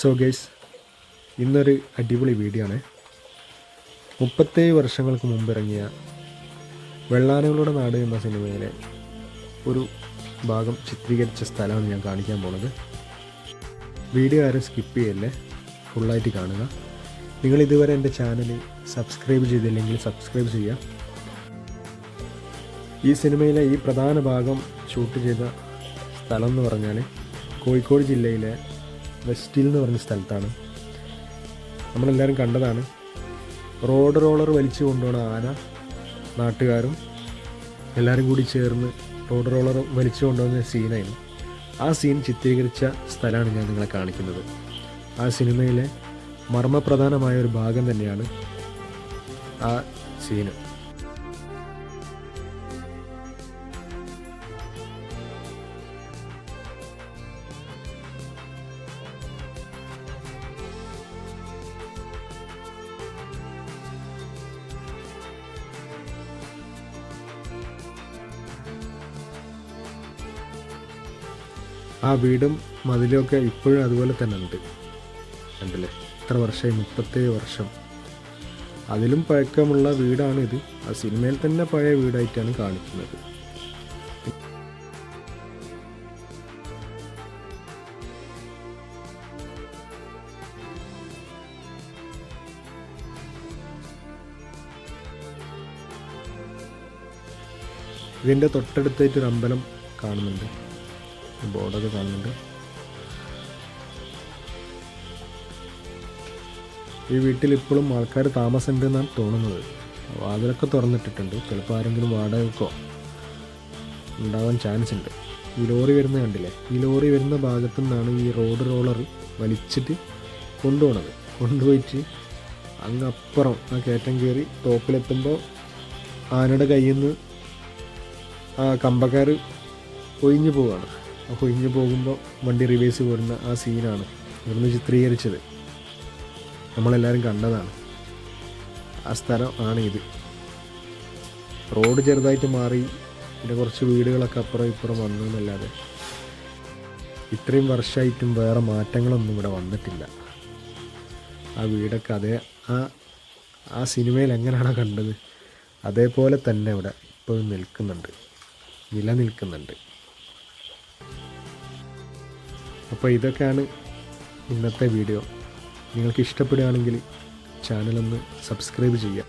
So guys, ഇന്നൊരു അടിപൊളി video ആണ്. 37 വർഷങ്ങൾക്ക് മുമ്പ് ഇറങ്ങിയ വെള്ളാനകളുടെ നാട് എന്ന സിനിമയിലെ ഒരു ഭാഗം ചിത്രീകരിച്ച സ്ഥലമാണ് ഞാൻ കാണിക്കാൻ പോണത്. വീഡിയോ ആരും സ്കിപ്പ് ചെയ്യല്ലേ, ഫുള്ളായിട്ട് കാണുക. നിങ്ങൾ ഇതുവരെ എൻ്റെ ചാനൽ സബ്സ്ക്രൈബ് ചെയ്തില്ലെങ്കിൽ സബ്സ്ക്രൈബ് ചെയ്യുക. ഈ സിനിമയിലെ ഈ പ്രധാന ഭാഗം ഷൂട്ട് ചെയ്ത സ്ഥലം എന്ന് പറഞ്ഞാൽ കോഴിക്കോട് ജില്ലയിലെ വെസ്റ്റിൽ എന്ന് പറഞ്ഞ സ്ഥലത്താണ്. നമ്മളെല്ലാവരും കണ്ടതാണ്. റോഡ് റോളർ വലിച്ചു കൊണ്ടുപോകുന്ന ആന, നാട്ടുകാരും എല്ലാവരും കൂടി ചേർന്ന് റോഡ് റോളർ വലിച്ചു കൊണ്ടുപോകുന്ന സീനായിരുന്നു. ആ സീൻ ചിത്രീകരിച്ച സ്ഥലമാണ് ഞാൻ നിങ്ങളെ കാണിക്കുന്നത്. ആ സിനിമയിലെ മർമ്മപ്രധാനമായ ഒരു ഭാഗം തന്നെയാണ് ആ സീന്. ആ വീടും മതിലൊക്കെ ഇപ്പോഴും അതുപോലെ തന്നെ ഉണ്ട്. കണ്ടില്ലേ, എത്ര വർഷമായി? 37 വർഷം. അതിലും പഴക്കമുള്ള വീടാണിത്. ആ സിനിമയിൽ തന്നെ പഴയ വീടായിട്ടാണ് കാണിക്കുന്നത്. ഇതിൻ്റെ തൊട്ടടുത്തായിട്ടൊരു അമ്പലം കാണുന്നുണ്ട്, ബോർഡൊക്കെ കാണുന്നുണ്ട്. ഈ വീട്ടിൽ ഇപ്പോഴും ആൾക്കാർ താമസമുണ്ട് എന്നാണ് തോന്നുന്നത്. വാതിലൊക്കെ തുറന്നിട്ടിട്ടുണ്ട്. ചിലപ്പോൾ ആരെങ്കിലും വാടകയ്ക്കോ ഉണ്ടാവാൻ ചാൻസ് ഉണ്ട്. ഈ ലോറി വരുന്നത് കണ്ടില്ലേ? ഈ ലോറി വരുന്ന ഭാഗത്തു നിന്നാണ് ഈ റോഡ് റോളർ വലിച്ചിട്ട് കൊണ്ടുപോയിട്ട് അങ്ങ് അപ്പുറം ആ കയറ്റം കയറി ടോപ്പിലെത്തുമ്പോൾ ആനയുടെ കയ്യിൽ നിന്ന് ആ കമ്പക്കാർ ഒഴിഞ്ഞു പോവുകയാണ്. ആ ഒഴിഞ്ഞു പോകുമ്പോൾ വണ്ടി റിവേഴ്സ് പോരുന്ന ആ സീനാണ് ഇവിടുന്ന് ചിത്രീകരിച്ചത്. നമ്മളെല്ലാവരും കണ്ടതാണ്. ആ സ്ഥലം ആണ് ഇത്. റോഡ് ചെറുതായിട്ട് മാറി, പിന്നെ കുറച്ച് വീടുകളൊക്കെ അപ്പുറം ഇപ്പുറം വന്നു എന്നല്ലാതെ ഇത്രയും വർഷമായിട്ടും വേറെ മാറ്റങ്ങളൊന്നും ഇവിടെ വന്നിട്ടില്ല. ആ വീടൊക്കെ അതേ ആ സിനിമയിൽ എങ്ങനെയാണോ കണ്ടത് അതേപോലെ തന്നെ ഇവിടെ ഇപ്പോഴും നിലനിൽക്കുന്നുണ്ട്. അപ്പോൾ ഇതൊക്കെയാണ് ഇന്നത്തെ വീഡിയോ. നിങ്ങൾക്ക് ഇഷ്ടപ്പെടുകയാണെങ്കിൽ ചാനലൊന്ന് സബ്സ്ക്രൈബ് ചെയ്യുക.